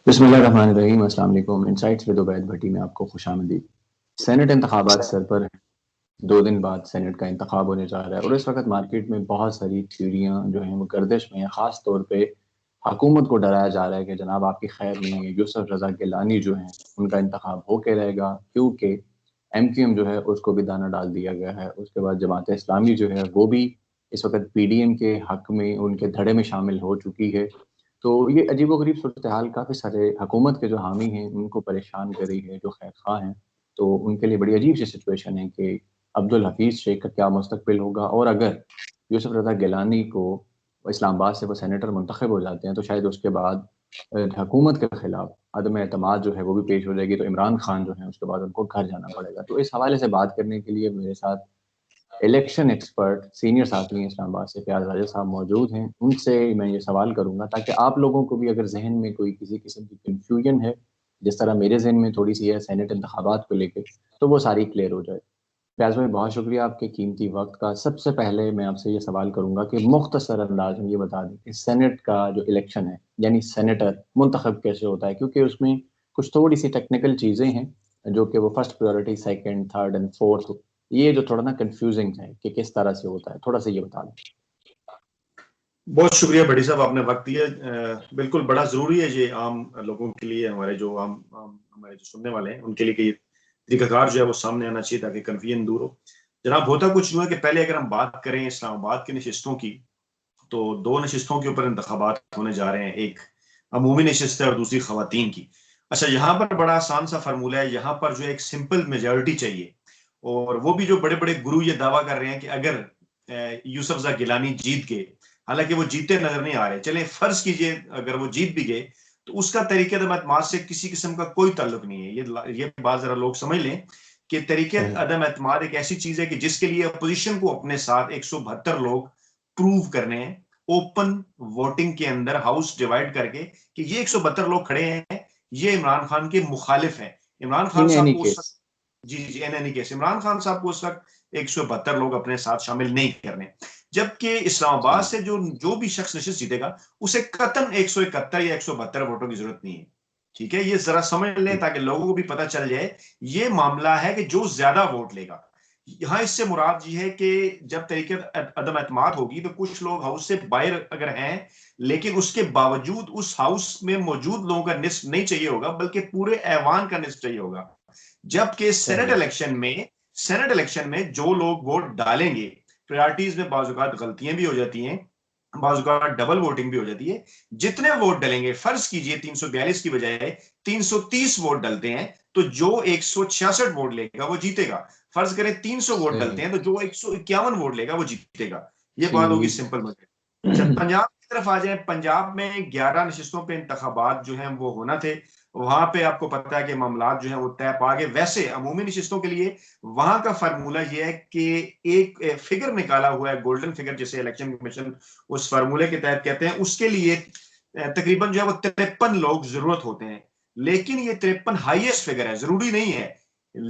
बिस्मिल्लाहिर्रहमानिर्रहीम। अस्सलाम वालेकुम। इनसाइट्स विद उबैद भट्टी में आपको खुशामदीद। सेनेट इंतखाबात सर पर हैं। 2 दिन बाद सेनेट का इंतखाब होने जा रहा है और इस वक्त मार्केट में बहुत सारी थ्योरियाँ जो हैं वो गर्दिश में हैं। ख़ास तौर पे हुकूमत को डराया जा रहा है कि जनाब आपकी खैर नहीं है, यूसुफ रज़ा गिलानी जो हैं उनका इंतखाब होके रहेगा, क्योंकि एमक्यूएम जो है उसको भी दाना डाल दिया गया है। उसके बाद जमात इस्लामी जो है वो भी इस वक्त पीडीएम के हक में उनके धड़े में शामिल हो चुकी है। तो ये अजीबो-गरीब सूरत-ए-हाल काफ़ी सारे हुकूमत के जो हामी हैं, उनको परेशान कर रही है, जो खैर-ख़्वाह हैं। तो उनके लिए बड़ी अजीब-सी सिचुएशन है कि अब्दुल हफीज़ शेख का क्या मुस्तकबिल होगा, और अगर यूसुफ रज़ा गिलानी को इस्लामाबाद से वो सेनेटर मुंतखब हो जाते हैं, तो शायद उसके बाद हुकूमत के खिलाफ अदम एतमाद जो है वो भी पेश हो जाएगी, तो इमरान खान जो है उसके बाद उनको घर जाना पड़ेगा। तो इस हवाले से बात करने के लिए मेरे साथ इलेक्शन एक्सपर्ट सीनियर साथी हैं इस्लामाबाद से, फयाज़ राजा साहब मौजूद हैं। उनसे मैं ये सवाल करूँगा ताकि आप लोगों को भी अगर ज़हन में कोई किसी किस्म की कन्फ्यूजन है, जिस तरह मेरे ज़हन में थोड़ी-सी है सेनेट इंतखाबात को लेके, तो वो सारी क्लियर हो जाए। फयाज़ भाई, बहुत शुक्रिया आपके कीमती वक़्त का। सबसे पहले मैं आपसे ये सवाल करूँगा कि मुख्तसर अंदाज़ में ये बता दें कि सेनेट का जो इलेक्शन है, यानी सेनेटर मुंतखब कैसे होता है? क्योंकि उसमें कुछ थोड़ी-सी टेक्निकल चीज़ें हैं, जो कि वो first priority, second, third and fourth, ये जो थोड़ा ना कन्फ्यूजिंग है कि किस तरह से होता है, थोड़ा-सा ये बता दें। बहुत शुक्रिया बड़ी साहब, आपने वक्त दिया। बिल्कुल बड़ा जरूरी है ये आम लोगों के लिए, हमारे जो हमारे जो सुनने वाले हैं उनके लिए कि तरीकाकार जो है वो सामने आना चाहिए ताकि कन्फ्यूजन दूर हो। जनाब, होता कुछ यूं है कि पहले अगर हम बात करें इस्लामाबाद की नशिस्तों की, तो 2 नशिस्तों के ऊपर इंतखाबात होने जा रहे हैं। एक अमूमी नशिस्त है और दूसरी खवातीन की। अच्छा, यहाँ पर बड़ा आसान सा फार्मूला है। यहाँ पर जो एक सिंपल मेजोरिटी चाहिए, और वो भी जो बड़े बड़े गुरु ये दावा कर रहे हैं कि अगर यूसुफ ज़ा गिलानी जीत गए, हालांकि वो जीते नजर नहीं आ रहे, चले फर्ज कीजिए अगर वो जीत भी गए, तो उसका तरीके अदम से किसी किस्म का कोई ताल्लुक नहीं है। ये बात जरा लोग समझ लें कि तरीके अदम एतमाद एक ऐसी चीज है कि जिसके लिए अपोजिशन को अपने साथ 172 लोग प्रूव करने हैं, ओपन वोटिंग के अंदर हाउस डिवाइड करके कि ये 172 लोग खड़े हैं, ये इमरान खान के मुखालिफ हैं। इमरान खान इन साहब एनी को उस केस। वक्त, जी जी, in any case Imran Khan साहब को उस वक्त 172 लोग अपने साथ शामिल नहीं करने। जबकि इस्लामाबाद सही। से जो जो भी शख्स नशिस्त जीतेगा, उसे कतन 171 या 172 वोटों की जरूरत नहीं है। ठीक है, ये जरा समझ लें ताकि लोगों को भी पता चल जाए। ये मामला है कि जो ज्यादा वोट लेगा, यहां इससे मुराद ये है कि जब तरीके अदम एतमाद होगी तो कुछ लोग हाउस से बाहर अगर हैं, लेकिन उसके बावजूद उस हाउस में मौजूद लोगों का निस्फ नहीं चाहिए होगा, बल्कि पूरे ऐवान का निस्फ चाहिए होगा। जबकि सही। सेनेट इलेक्शन में जो लोग वोट डालेंगे, प्रायोरिटीज में बाजुकात गलतियां भी हो जाती हैं, बाजुकात डबल वोटिंग भी हो जाती है। जितने वोट डलेंगे, फर्ज कीजिए 342 की बजाय 330 वोट डलते हैं, तो जो 166 वोट लेगा वो जीतेगा। फर्ज करें 300 वोट डलते सही। हैं, तो जो 151 वोट लेगा वो जीतेगा। ये बात होगी ठीक। Simple budget. अच्छा, पंजाब की तरफ आ जाए। पंजाब में 11 नशिस्तों पे इंतखाबात जो हैं वो होना थे। वहां पे आपको पता है कि मामलात जो है वो तय पा गए। वैसे अमूमी नशिस्तों के लिए वहां का फार्मूला ये है कि एक फिगर निकाला हुआ है, गोल्डन फिगर जिसे इलेक्शन कमीशन उस फार्मूले के तहत कहते हैं। उसके लिए तकरीबन जो है वो 53 लोग जरूरत होते हैं। लेकिन ये 53 हाईएस्ट फिगर है, जरूरी नहीं है।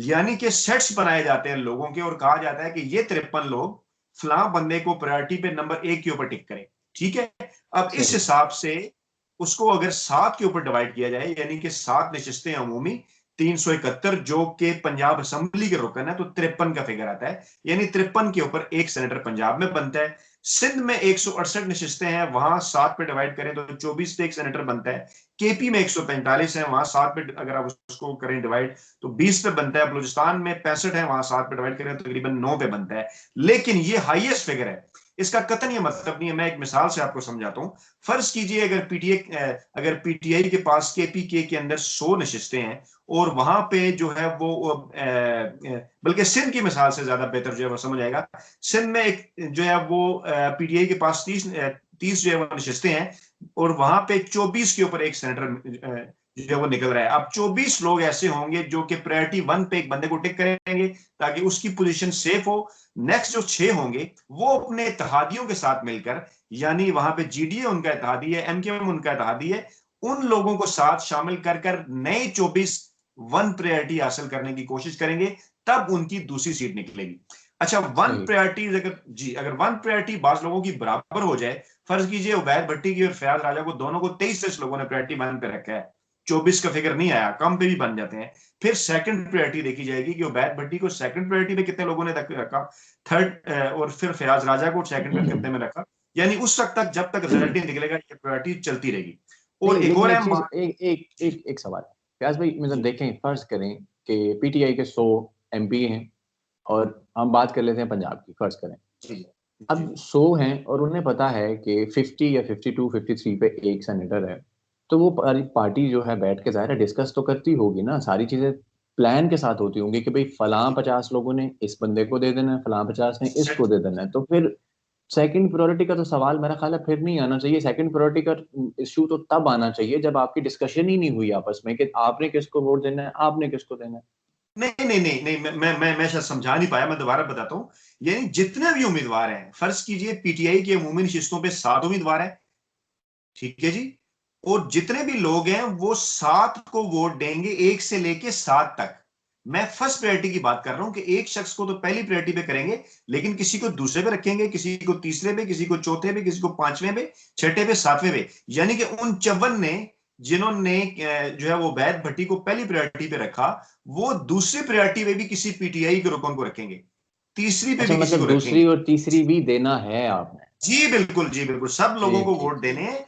यानी कि सेट्स बनाए जाते हैं लोगों के, और कहा जाता है कि ये 53 लोग फलां बंदे को प्रायोरिटी पे नंबर 1 के ऊपर टिक करें। ठीक है, अब इस सही। हिसाब से उसको अगर 7 के ऊपर डिवाइड किया जाए, यानी कि 7 नशिस्तें अमूमी, 371 जो कि पंजाब असेंबली के रुकन है, तो 53 का फिगर आता है। यानी 53 के ऊपर एक सेनेटर पंजाब में बनता है। सिंध में 168 नशिस्तें हैं, वहां 7 पे डिवाइड करें तो 24 पे एक सेनेटर बनता है। केपी में 145 है, वहां 7 पे अगर आप उसको करें डिवाइड तो 20 पे बनता है। बलूचिस्तान में 65 है, वहां 7 पे डिवाइड करें तो तकरीबन 9 पे बनता है। लेकिन ये हाईएस्ट फिगर है। इसका कतन ये मतलब नहीं है। मैं एक मिसाल से आपको समझाता हूं। फर्ज कीजिए अगर पीटीआई के पास केपीके के अंदर 100 नशिस्तें हैं, और वहां पे जो है वो बल्कि सिंध की मिसाल से ज्यादा बेहतर जो है वो समझ आएगा। सिंध में एक जो है वो पीटीआई के पास 30 जो है वो नशिस्तें हैं, और वहां पे 24 के ऊपर एक सेनेटर जो है वो निकल रहा है। अब 24 लोग ऐसे होंगे जो कि प्रायोरिटी 1 पे एक बंदे को टिक करेंगे ताकि उसकी पोजीशन सेफ हो। नेक्स्ट जो 6 होंगे वो अपने इत्तेहादियों के साथ मिलकर, यानी वहां पे जीडीए उनका इत्तेहादी है, एमकेएम उनका इत्तेहादी है, उन लोगों को साथ शामिल कर कर नए 24 वन प्रायोरिटी हासिल करने की कोशिश करेंगे, तब उनकी दूसरी सीट निकलेगी। अच्छा, वन सही। प्रायोरिटी अगर वन प्रायोरिटी बाज लोगों की बराबर हो जाए, फर्ज कीजिए उबैद भट्टी की और फयाज राजा को, दोनों को 23 लोगों ने प्रायोरिटी 1 पे रखा है, 24 का फिगर नहीं आया, कम पे भी बन जाते हैं। फिर सेकंड प्रायोरिटी देखी जाएगी कि उबैद भट्टी को सेकंड प्रायोरिटी पे कितने लोगों ने रखा, थर्ड, और फिर फयाज राजा को सेकंड पे कितने में रखा। यानी उस वक्त तक जब तक रिजल्ट नहीं निकलेगा ये प्रायोरिटी चलती रहेगी। और नहीं, एक लेकिन और एक है चीज, एक सवाल फयाज भाई, मतलब जी देखें, फर्ज करें कि पीटीआई के 100 एमपी हैं और हम बात कर लेते हैं पंजाब की, फर्ज करें जी जी अब 100 हैं और उन्हें पता है कि 50 या 52 53 पे एक सेनेटर है, तो वो पार्टी जो है बैठ के ज़ाहिर है डिस्कस तो करती होगी ना, सारी चीजें प्लान के साथ होती होंगी कि भाई फलां जी 50 लोगों ने इस बंदे को दे देना है, फलां 50 ने सेट इसको दे देना है, तो फिर सेकंड प्रायोरिटी का तो सवाल मेरा ख्याल है फिर नहीं आना चाहिए। सेकंड प्रायोरिटी का इश्यू तो तब आना चाहिए जब आपकी डिस्कशन ही नहीं हुई आपस में कि आपने किसको वोट देना है, आपने किसको देना है। नहीं नहीं नहीं नहीं, मैं शायद समझा नहीं पाया, मैं दोबारा बताता हूँ। यानी जितने भी उम्मीदवार हैं, फर्ज कीजिए पीटीआई के अमूमी नशिस्तों पे 7 उम्मीदवार हैं, ठीक है जी, और जितने भी लोग हैं वो 7 को वोट देंगे, 1 से लेके 7 तक। मैं फर्स्ट प्रायोरिटी की बात कर रहा हूं कि एक शख्स को तो पहली प्रायोरिटी पे करेंगे, लेकिन किसी को दूसरे पे रखेंगे, किसी को तीसरे पे, किसी को चौथे पे, किसी को पांचवें पे, छठे पे, सातवें पे। यानी कि उन 54 ने जिन्होंने जो है वो वैद भट्टी को पहली प्रायोरिटी पे रखा, वो दूसरी प्रायोरिटी पे भी किसी पीटीआई के रुकन को रखेंगे, तीसरी पे अच्छा, भी किसी को मतलब दूसरी रखेंगे। और तीसरी भी देना है आपने। जी बिल्कुल, जी बिल्कुल, सब लोगों को ठीक ठीक वोट ठीक। देने हैं।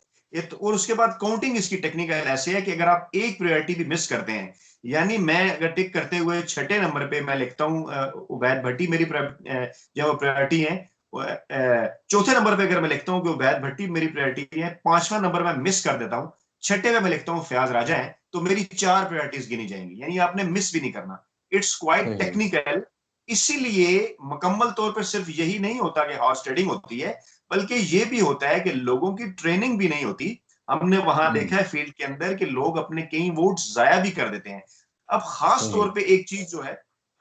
और उसके बाद काउंटिंग इसकी टेक्निकल ऐसे है कि अगर आप एक प्रायोरिटी भी मिस करते हैं, यानी मैं अगर टिक करते हुए छठे नंबर पे मैं लिखता हूं उबैद भट्टी मेरी जो प्रायोरिटी है, चौथे नंबर पे अगर मैं लिखता हूं कि उबैद भट्टी मेरी प्रायोरिटी है, पांचवा नंबर मैं मिस कर देता हूं, छठे पे मैं लिखता हूं फयाज राजा है, तो मेरी 4 प्रायोरिटीज गिनी जाएंगी, यानी आपने मिस भी नहीं करना। इट्स क्वाइट सही। टेक्निकल। इसीलिए मुकम्मल तौर पर सिर्फ यही नहीं होता कि हॉर्स ट्रेडिंग होती है, बल्कि ये भी होता है कि लोगों की ट्रेनिंग भी नहीं होती। हमने वहां हम्म। देखा है फील्ड के अंदर कि लोग अपने कई वोट जाया भी कर देते हैं। अब खास सही। तौर पे एक चीज जो है,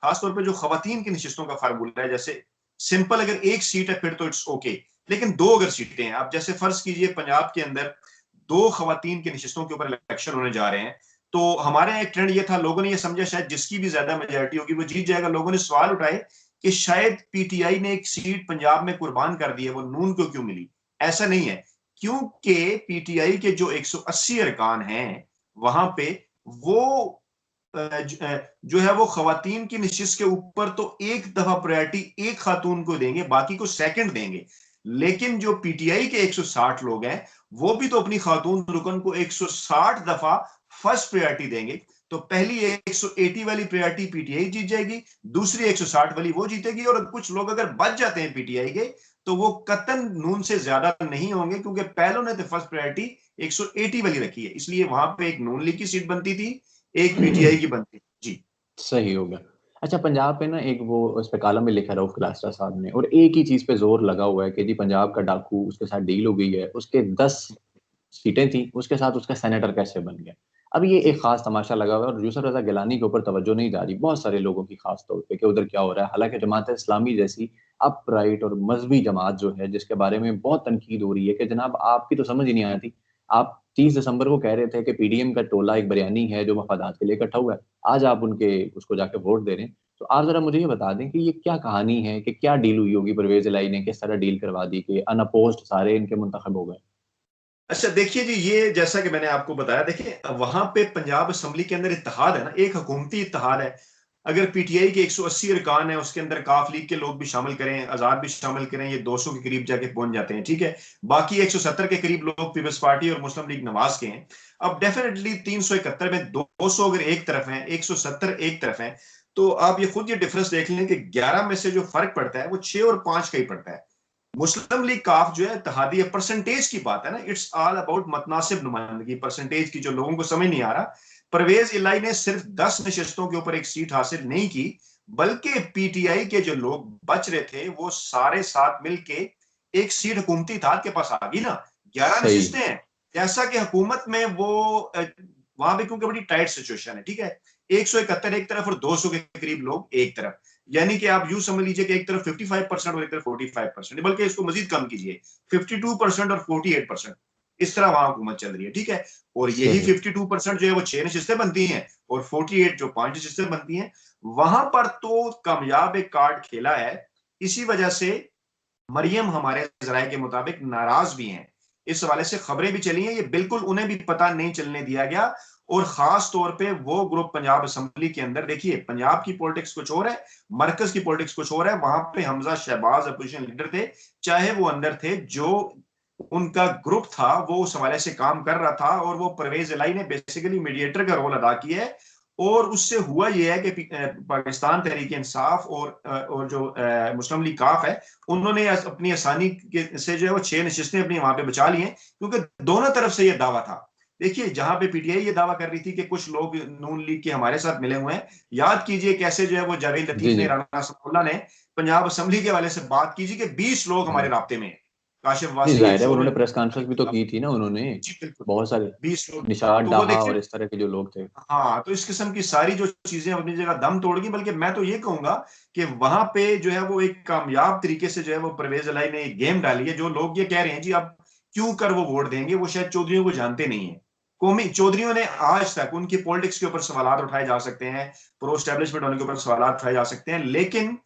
खास तौर पे जो खवातीन की नशिस्तों का फार्मूला है, जैसे सिंपल अगर एक सीट है फिर तो इट्स ओके, लेकिन दो अगर सीटें हैं, आप जैसे फर्ज कीजिए पंजाब के अंदर दो खवातीन की नशिस्तों के ऊपर इलेक्शन होने जा रहे हैं, तो हमारे यहाँ एक ट्रेंड ये था, लोगों ने ये समझा शायद जिसकी भी ज्यादा मेजोरिटी होगी वो जीत जाएगा। लोगों ने सवाल उठाए कि शायद पीटीआई ने एक सीट पंजाब में कुर्बान कर दी है, वो नून को क्यों मिली। ऐसा नहीं है, क्योंकि पीटीआई के जो 180 अरकान हैं वहां पे वो जो है वो खवातीन की नशिस्त के ऊपर तो एक दफा प्रायोरिटी एक खातून को देंगे, बाकी को सेकंड देंगे। लेकिन जो पीटीआई के 160 लोग हैं वो भी तो अपनी खातून रुकन को 160 दफा फर्स्ट प्रायोरिटी देंगे। तो पहली 180 वाली प्रायोरिटी पीटीआई जीत जाएगी, दूसरी 160 वाली वो जीतेगी, और कुछ लोग अगर बच जाते हैं पीटीआई के तो वो कतन नून से ज्यादा नहीं होंगे, क्योंकि पहलों ने तो फर्स्ट प्रायोरिटी 180 वाली रखी है, इसलिए वहां पे एक नून लीग की सीट बनती थी, एक पीटीआई की बनती जी। सही हो गया। अच्छा, पंजाब पे ना एक वो उस पे कॉलम में लिखा रहा क्लास्टर साहब ने, और एक ही चीज पे जोर लगा हुआ है कि जी पंजाब का डाकू, उसके साथ डील हो गई है, उसके 10 सीटें थी, उसके साथ उसका सेनेटर कैसे बन गया। अब ये जी एक खास तमाशा लगा हुआ है और यूसुफ रजा गिलानी के ऊपर तवज्जो नहीं जा रही बहुत सारे लोगों की, खास तौर पे कि उधर क्या हो रहा है। हालांकि जमात इस्लामी जैसी अपराइट और मजहबी जमात जो है, जिसके बारे में बहुत तनकीद हो रही है कि जनाब आपकी तो समझ ही नहीं आई थी, आप 30 दिसंबर को कह रहे थे कि पीडीएम का टोला एक बयानी है जो मफादात के लिए इकट्ठा हुआ है, आज आप उनके उसको जाके वोट दे रहे हैं। तो आप जरा मुझे ये बता दें कि ये क्या कहानी है, कि क्या डील हुई होगी, परवेज इलाही ने किस तरह डील करवा दी कि अनअपोज्ड सारे इनके मुंतखब हो गए। अच्छा, देखिए जी, ये जैसा कि मैंने आपको बताया, देखिए वहां पे पंजाब असेंबली के अंदर इत्तेहाद है ना, एक हुकूमती इत्तेहाद है। अगर पीटीआई के 180 अरकान है, उसके अंदर काफ लीग के लोग भी शामिल करें, आजाद भी शामिल करें, ये 200 के करीब जाके पहुंच जाते हैं, ठीक है। बाकी 170 के करीब लोग पीपल्स पार्टी और मुस्लिम लीग नवाज के हैं। अब डेफिनेटली 371 में 200 अगर एक तरफ है, 170 एक तरफ है, तो आप ये खुद ये डिफरेंस देख लें कि 11 में से जो फर्क पड़ता है वो 6 और 5 का ही पड़ता है। मुस्लिम लीग काफ जो है इत्तेहादी है, परसेंटेज की बात है ना, इट्स ऑल अबाउट मतनासिब नुमाइंदगी, परसेंटेज की, जो लोगों को समझ नहीं आ रहा। परवेज इलाही ने सिर्फ 10 नशिस्तों के ऊपर एक सीट हासिल नहीं की, बल्कि पीटीआई के जो लोग बच रहे थे वो सारे साथ मिलके एक सीट हुकूमती इत्तेहाद के पास आ गई ना, 11 सही। नशिस्तें हैं। जैसा कि हुकूमत में वो वहां पे क्योंकि बड़ी टाइट सिचुएशन है, ठीक है, 171 एक तरफ और 200 के करीब लोग एक तरफ, यानी कि आप यूं समझ लीजिए कि एक तरफ 55% और एक तरफ 45%, बल्कि इसको मजीद कम कीजिए, 52% और 48%, इस तरह वहां हुकूमत चल रही है, ठीक है। और यही सही। 52% जो है वो 6 नशिस्तें बनती हैं, और 48 जो 5 नशिस्तें बनती हैं। वहां पर तो कामयाब एक कार्ड खेला है। इसी वजह से मरियम हमारे जराये के मुताबिक नाराज भी हैं, इस हवाले से खबरें भी चली हैं, ये बिल्कुल उन्हें भी पता नहीं चलने दिया गया। और खास तौर पे वो ग्रुप पंजाब असेंबली के अंदर, देखिए पंजाब की पॉलिटिक्स कुछ और है, मरकज की पॉलिटिक्स कुछ और है। वहां पे हमजा शहबाज अपोजिशन लीडर थे, चाहे वो अंदर थे, जो उनका ग्रुप था वो उस हवाले से काम कर रहा था, और वो परवेज इलाही ने बेसिकली मीडिएटर का रोल अदा किया है। और उससे हुआ यह है कि पाकिस्तान तहरीक इंसाफ और जो मुस्लिम लीग काफ है, उन्होंने अपनी आसानी से जो है वो 6 नशिस्तें अपनी वहां पे बचा ली हैं, क्योंकि दोनों तरफ से यह दावा था। देखिए, जहां पे पीटीआई ये दावा कर रही थी कि कुछ लोग नून लीग के हमारे साथ मिले हुए हैं, याद कीजिए कैसे जो है वो जावेद जी लतीफ ने, जी राना सफुल्ला ने पंजाब असेंबली के हवाले से बात कीजिए कि 20 लोग हमारे जी राब्ते में हैं। काशिफ जी, वासी एक जाहिर है शो में, उन्होंने प्रेस कॉन्फ्रेंस भी तो की थी ना उन्होंने, जी बिल्कुल, बहुत सारे 20 लोग। निषाद तो वो डाहा देखिए, और इस तरह के जो लोग थे। हाँ, तो इस किस्म की सारी जो चीजें अपनी जगह दम तोड़ गई। बल्कि मैं तो ये कहूंगा कि वहां पे जो है वो एक कामयाब तरीके से जो है वो परवेज इलाही ने एक गेम डाली है। जो लोग ये कह रहे हैं जी अब क्यों कर वो वोट देंगे, वो शायद चौधरियों को जानते नहीं है। कौमी चौधरियों ने आज तक उनकी पॉलिटिक्स के ऊपर सवाल उठाए जा सकते हैं, प्रो एस्टेब्लिशमेंट होने के ऊपर सवाल उठाए जा सकते हैं, लेकिन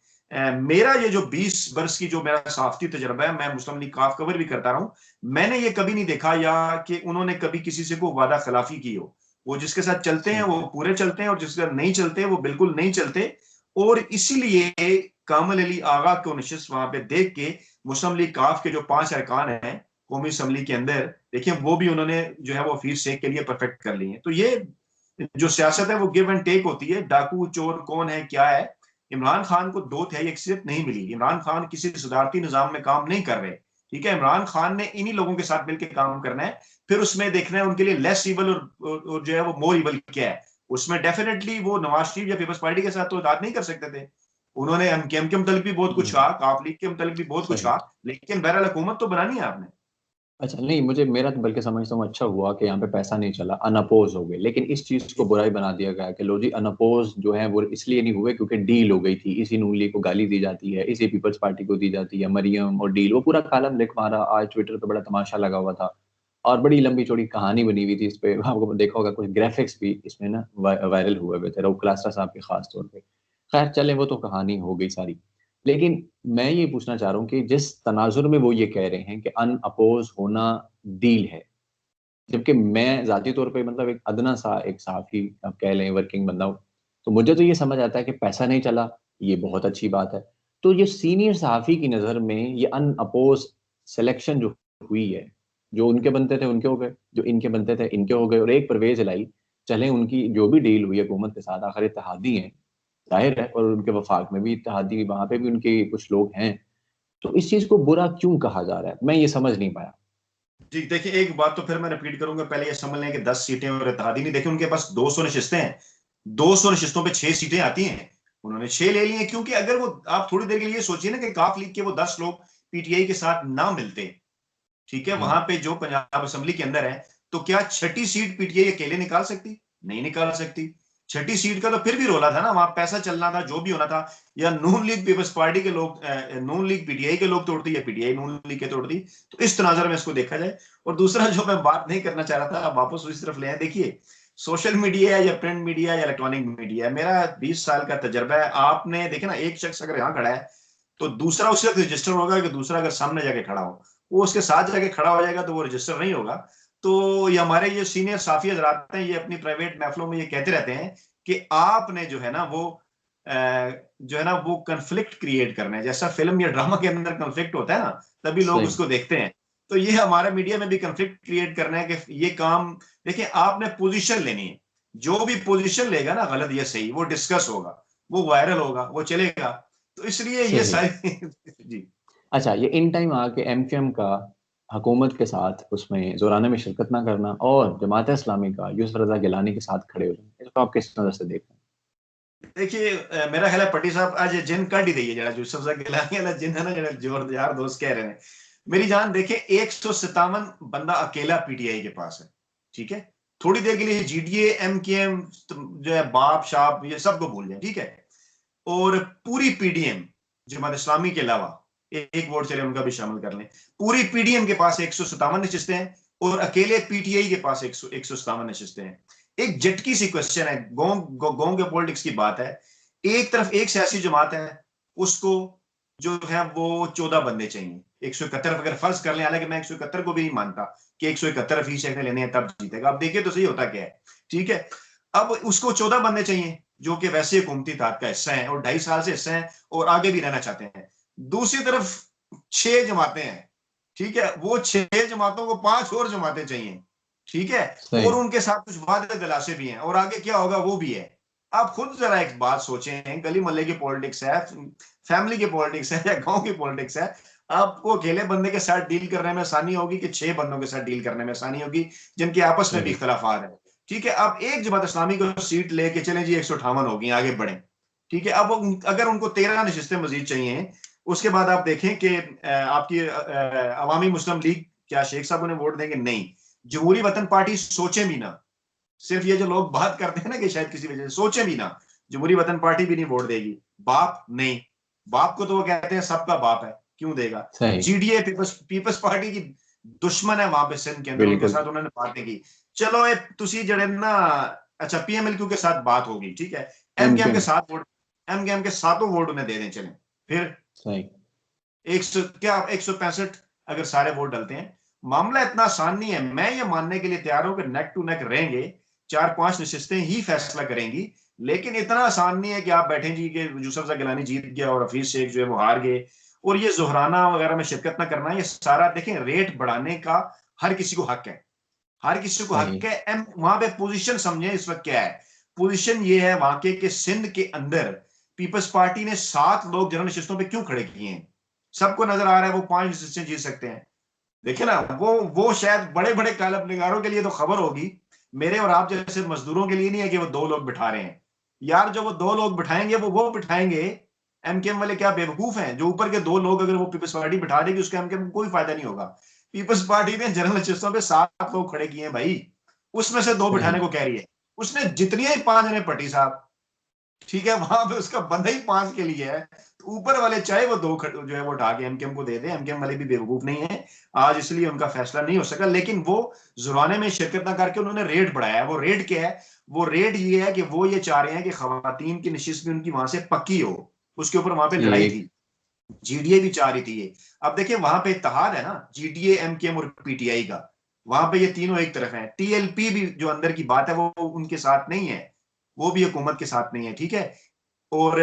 मेरा ये जो 20 वर्ष की जो मेरा सहाफती तजर्बा है, मैं मुस्लिम लीग काफ कवर भी करता रहा हूं, मैंने ये कभी नहीं देखा या कि उन्होंने कभी किसी से को वादा खिलाफी की हो। वो जिसके साथ चलते हैं सही। वो पूरे चलते हैं, और जिसके साथ नहीं चलते वो बिल्कुल नहीं चलते। और इसीलिए कामल अली आगा को नशिस्त वहां पे देख के मुस्लिम लीग काफ के जो 5 अरकान हैं कौमी असम्बली के अंदर, देखिए वो भी उन्होंने जो है वो हफीज शेख के लिए परफेक्ट कर ली है। तो ये जो सियासत है वो गिव एंड टेक होती है। डाकू चोर कौन है क्या है, इमरान खान को 2 तिहाई अक्सरियत नहीं मिली। इमरान खान किसी सदारती निजाम में काम नहीं कर रहे, ठीक है। इमरान खान ने इन्हीं लोगों के साथ मिलकर काम करना है, फिर उसमें देखना है उनके लिए लेस इवल और जो है वो मोर इवल क्या है। उसमें डेफिनेटली वो नवाज शरीफ या पीपल्स पार्टी के साथ तो इताद नहीं कर सकते थे। उन्होंने एमकेएम के मुतालिक भी बहुत कुछ कहा, काफ लीग के मुतालिक भी बहुत कुछ सही। कहा, लेकिन बहरहाल हुकूमत तो बनानी है आपने। अच्छा नहीं, मुझे मेरा तो बल्कि समझता हूँ अच्छा हुआ कि यहाँ पे पैसा नहीं चला, अनअपोज हो गए। लेकिन इस चीज को बुराई बना दिया गया कि लो जी अनअपोज जो है वो इसलिए नहीं हुए क्योंकि डील हो गई थी, इसी नून लीग को गाली दी जाती है, इसी पीपल्स पार्टी को दी जाती है, मरियम और डील, वो पूरा कालम लिख मारा। आज ट्विटर पे बड़ा तमाशा लगा हुआ था और बड़ी लंबी चौड़ी कहानी बनी हुई थी इस पे, आपको देखा होगा कुछ ग्राफिक्स भी इसमें ना वायरल हुए हुए थे, रऊफ क्लास्टा साहब के खास तौर पे। खैर चले, वो तो कहानी हो गई सारी। लेकिन मैं ये पूछना चाह रहा हूँ कि जिस तनाजुर में वो ये कह रहे हैं कि अन अपोज होना डील है, जबकि मैं जाती तौर पे मतलब एक अदना सा एक सहाफी आप कह लें, वर्किंग बंदा हूँ, तो मुझे तो ये समझ आता है कि पैसा नहीं चला, ये बहुत अच्छी बात है। तो ये सीनियर सहाफी की नज़र में ये अन अपोज सिलेक्शन जो हुई है, जो उनके बनते थे उनके हो गए, जो इनके बनते थे इनके हो गए, और एक परवेज इलाही, चले उनकी जो भी डील हुई है हुकूमत के साथ, आखिर इत्तेहादी हैं जाहिर है, और उनके वफाक में भी इत्तेहादी, वहां पे भी उनके कुछ लोग हैं, तो इस चीज को बुरा क्यों कहा जा रहा है, मैं ये समझ नहीं पाया। जी देखिए, एक बात तो फिर मैं रिपीट करूंगा, पहले ये समझ लें कि 10 सीटें और इत्तेहादी नहीं, देखिए उनके पास 200 नशिस्तें हैं, 200 नशिस्तों पे 6 सीटें आती हैं, उन्होंने 6 ले ली हैं। क्योंकि अगर वो, आप थोड़ी देर के लिए सोचिए ना कि काफ लीग के वो 10 लोग पीटीआई के साथ ना मिलते, ठीक है, हम्म। वहां पे जो पंजाब असेंबली के अंदर है, तो क्या छठी सीट पीटीआई अकेले निकाल सकती? नहीं निकाल सकती। छठी सीट का तो फिर भी रोला था ना, वहां पैसा चलना था, जो भी होना था, या नून लीग पीपल्स पार्टी के लोग, नून लीग पीटीआई के लोग तोड़ती, या पीटीआई नून लीग के तोड़ती। तो इस तनाजर में इसको देखा जाए। और दूसरा जो मैं बात नहीं करना चाह रहा था, आप वापस उसी तरफ ले आए। देखिए, सोशल मीडिया या प्रिंट मीडिया या इलेक्ट्रॉनिक मीडिया, मेरा 20 साल का तजर्बा है। आपने देखे ना, एक शख्स अगर यहाँ खड़ा है तो दूसरा उससे रजिस्टर होगा, कि दूसरा अगर सामने जाके खड़ा हो, वो उसके साथ जाके खड़ा हो जाएगा तो वो रजिस्टर नहीं होगा। तो ये हमारे ये सीनियर साफी हजरात हैं, ये अपनी प्राइवेट महफिलों में ये कहते रहते हैं कि आपने जो है ना वो जो है ना वो कंफ्लिक्ट क्रिएट करना है, जैसा फिल्म या ड्रामा के अंदर कंफ्लिक्ट होता है ना, तभी लोग सही। उसको देखते हैं। तो ये हमारे मीडिया में भी कंफ्लिक्ट क्रिएट करना है कि ये काम, देखिए आपने पोजीशन लेनी है, जो भी पोजीशन लेगा ना, गलत या सही, वो डिस्कस होगा, वो वायरल होगा, वो चलेगा। तो इसलिए ये सही। सारी जी। अच्छा, ये इन टाइम आके एमक्यूएम का हुकूमत के साथ उसमें जोराना में शिरकत ना करना और जमात इस्लामी का यूसुफ रजा गिलानी के साथ खड़े हो जाना, इसको आप किस नजर से देख रहे देखिए, मेरा ख्याल है पट्टी साहब आज जिन कट ही दी है, जरा यूसुफ सा गिलानी वाला जिन है ना, जरा जोर यार दोस्त कह रहे हैं। मेरी जान देखिए, 157 बंदा अकेला पीटीआई के पास है, ठीक है। थोड़ी देर के लिए जीडीए एमकेएम जो है बाप शाप ये सबको भूल जाए, ठीक है। और पूरी पीडीएम, जमात इस्लामी के अलावा एक वोट चले उनका भी शामिल कर लें, पूरी पीडीएम के पास 157 नशिस्तें हैं, और अकेले पीटीआई के पास 157 नशिस्तें हैं। एक झटकी सी क्वेश्चन है, गोंग के पॉलिटिक्स की बात है। एक तरफ एक सियासी जमात है, उसको जो है वो 14 बंदे चाहिए, 171 अगर फर्ज कर लें, हालांकि मैं 171 को भी नहीं मानता कि 171 फीस लेने हैं तब जीतेगा। अब देखिए तो सही होता क्या है, ठीक है, अब उसको 14 बंदे चाहिए जो कि वैसे हुकूमती ताकत का हिस्सा है और 2.5 साल से हिस्सा है और आगे भी रहना चाहते हैं। दूसरी तरफ 6 जमातें हैं, ठीक है, वो 6 जमातों को 5 और जमातें चाहिए, ठीक है, और उनके साथ कुछ वादे दिलासे भी हैं और आगे क्या होगा वो भी है। आप खुद जरा एक बात सोचें, गली मोहल्ले की पॉलिटिक्स है, फैमिली की पॉलिटिक्स है या गांव की पॉलिटिक्स है, आपको अकेले बंदे के साथ डील करने में आसानी होगी कि 6 बंदों के साथ डील करने में आसानी होगी जिनके आपस में भी इख्तलाफात है, ठीक है। अब एक जमात इस्लामी को सीट लेके चले जी 158 होगी, आगे बढ़े, ठीक है। अब अगर उनको 13 नशिस्तें मजीद चाहिए, उसके बाद आप देखें कि आपकी अवामी मुस्लिम लीग, क्या शेख साहब उन्हें वोट देंगे? नहीं। जमहूरी वतन पार्टी सोचे भी ना, सिर्फ ये जो लोग बात करते हैं ना कि शायद किसी वजह से, सोचे भी ना, जमहूरी वतन पार्टी भी नहीं वोट देगी। बाप नहीं, बाप को तो वो कहते हैं सबका बाप है, क्यों देगा? जीडीए पीपल्स पार्टी की दुश्मन है वहां पे सिंध के अंदर, उनके साथ उन्होंने बातें की। चलो ये तुसी जड़े ना, अच्छा पीएमएलक्यू के साथ बात होगी, ठीक है, एमकेएम के साथ वोट, एमकेएम के सातों वोट उन्हें दे दें, चले फिर सही 165 अगर सारे वोट डलते हैं। मामला इतना आसान नहीं है। मैं ये मानने के लिए तैयार हूं कि नेक टू नेक रहेंगे, 4-5 नशिस्तें ही फैसला करेंगी, लेकिन इतना आसान नहीं है कि आप बैठे जी कि यूसुफ गिलानी जीत गया और हफीज शेख जो है वो हार गए और ये जोहराना वगैरह में शिरकत ना करना, ये सारा देखें रेट बढ़ाने का हर किसी को हक है, हर किसी को हक है। वहां पे पोजीशन समझे इस वक्त क्या है। पोजीशन ये है वहां के सिंध के अंदर पीपल्स पार्टी ने 7 लोग जनरल नशिस्तों पे क्यों खड़े किए हैं। सबको नजर आ रहा है वो 5 नशिस्तें जीत सकते हैं। देखिए ना, वो शायद बड़े बड़े कालब निगारों के लिए तो खबर होगी, मेरे और आप जैसे मजदूरों के लिए नहीं है कि वो 2 लोग बिठा रहे हैं। यार जो वो 2 लोग बिठाएंगे वो बिठाएंगे। एमकेएम वाले क्या बेवकूफ हैं जो ऊपर के 2 लोग अगर वो पीपल्स पार्टी बिठा देगी उसका एमकेएम को कोई फायदा नहीं होगा। पीपल्स पार्टी ने जनरल नशिस्तों पे 7 लोग खड़े किए हैं भाई, उसमें से 2 बिठाने को कह रही है। उसने जितनी ही 5 ने पटी साहब, ठीक है, वहां पे उसका बंदा ही 5 के लिए है, तो ऊपर वाले चाहे वो 2 जो है वो उठा के एमकेएम को दे दे। एमकेएम वाले भी बेवकूफ नहीं है आज, इसलिए उनका फैसला नहीं हो सका, लेकिन वो जुर्माने में शिरकत ना करके उन्होंने रेट बढ़ाया है। वो रेट क्या है? वो रेट ये है कि वो ये चाह रहे हैं कि खवातीन की नशिस्त भी उनकी वहां से पक्की हो, उसके ऊपर वहां पे लड़ाई थी, जीडीए भी चाह रही थी ये। अब देखिए वहां पे इत्तेहाद है ना, जीडीए, एमकेएम और पीटीआई का, वहां पे ये तीनों एक तरफ है। टीएलपी भी जो अंदर की बात है वो उनके साथ नहीं है, वो भी हुकूमत के साथ नहीं है, ठीक है। और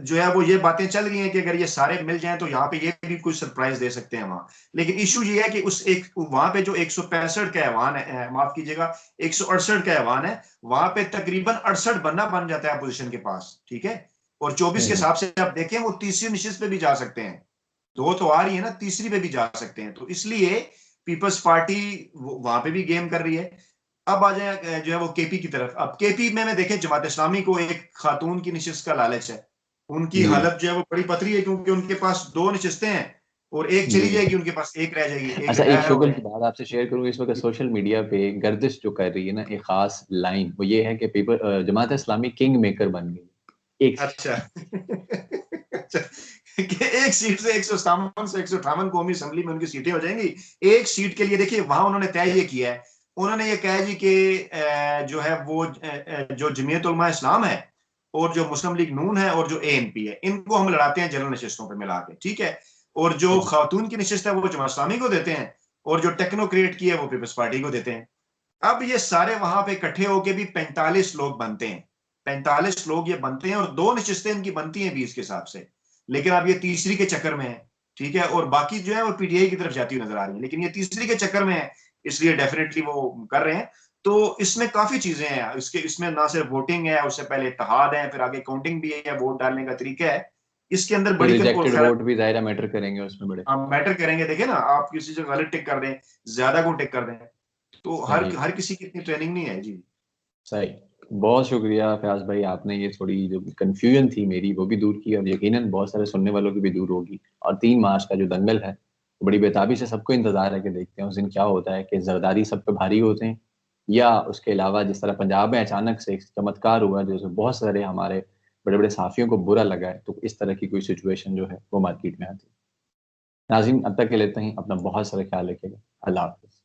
जो है वो ये बातें चल रही हैं कि अगर ये सारे मिल जाएं तो यहाँ पे ये भी कुछ सरप्राइज दे सकते हैं वहां। लेकिन इशू ये है कि उस एक वहां पे जो 165 का ऐवान है, माफ कीजिएगा 168 का ऐवान है, वहां पे तकरीबन 68 बंदा बन जाता है अपोजिशन के पास, ठीक है। और 24 के हिसाब से आप देखें वो तीसरी नशिस्त पे भी जा सकते हैं, 2 तो आ रही है ना, तीसरी पे भी जा सकते हैं। तो इसलिए पीपल्स पार्टी वहां पे भी गेम कर रही है। अब आ जाए जो है वो केपी की तरफ। अब केपी में देखें जमात इस्लामी को एक खातून की नशिस्त का लालच है, उनकी हालत जो है वो बड़ी पतरी है क्योंकि उनके पास 2 नशिस्तें हैं और एक चली जाएगी उनके पास, एक रह जाएगी। अच्छा, एक शुगल की बात आपसे शेयर करूंगा। इस वक्त सोशल मीडिया पे गर्दिश जो कर रही है ना एक खास लाइन, वो ये है कि paper Jamaat Islami king maker बन गई। अच्छा अच्छा, कि एक सीट से 157 कौमी असेंबली में उनकी सीटें हो जाएंगी। एक सीट के लिए देखिए वहां उन्होंने तय ये किया है, उन्होंने ये कहा जी कि जो है वो जो जमीयत उलमा इस्लाम है और जो मुस्लिम लीग नून है और जो एएनपी है, इनको हम लड़ाते हैं जनरल नशिस्तों पे मिला के, ठीक है। और जो खातून की नशिस्त है वो जमात इस्लामी को देते हैं और जो टेक्नोक्रेट की है वो पीपल्स पार्टी को देते हैं। अब ये सारे वहां पे इकट्ठे होके भी 45 लोग बनते हैं, 45 लोग ये बनते हैं और 2 नशिस्तें इनकी बनती हैं 20 के हिसाब से। लेकिन अब ये तीसरी के चक्कर में है, ठीक है, और बाकी जो है वो पीटीआई की तरफ जाती हुई नजर आ रही है, लेकिन ये तीसरी के चक्कर में है, इसलिए डेफिनेटली वो कर रहे हैं। तो इसमें काफी चीजें हैं, इसमें ना सिर्फ वोटिंग है, उससे पहले इत्तेहाद है, फिर आगे काउंटिंग भी है, वोट डालने का तरीका है, इसके अंदर बड़ी रिजेक्टेड वोट भी ज़ाहिर मैटर करेंगे उसमें बड़े। मैटर करेंगे। देखे ना, आप किसी से गलत टिक कर दें, ज्यादा को टिक कर दें, तो हर किसी की इतनी ट्रेनिंग नहीं है जी। सही, बहुत शुक्रिया फयाज भाई, आपने ये थोड़ी जो कंफ्यूजन थी मेरी वो भी दूर की और यकीनन बहुत सारे सुनने वालों की भी दूर होगी। और 3 मार्च का जो दंगल है बड़ी बेताबी से सबको इंतजार है कि देखते हैं उस दिन क्या होता है, कि जरदारी सब पे भारी होते हैं या उसके अलावा जिस तरह पंजाब में अचानक से एक चमत्कार हुआ जिसमें बहुत सारे हमारे बड़े बड़े साफियों को बुरा लगा है, तो इस तरह की कोई सिचुएशन जो है वो मार्केट में आती है। नाज़रीन, अब तक के लेते हैं, अपना बहुत सारा ख्याल रखिएगा। अल्लाह हाफ़िज़।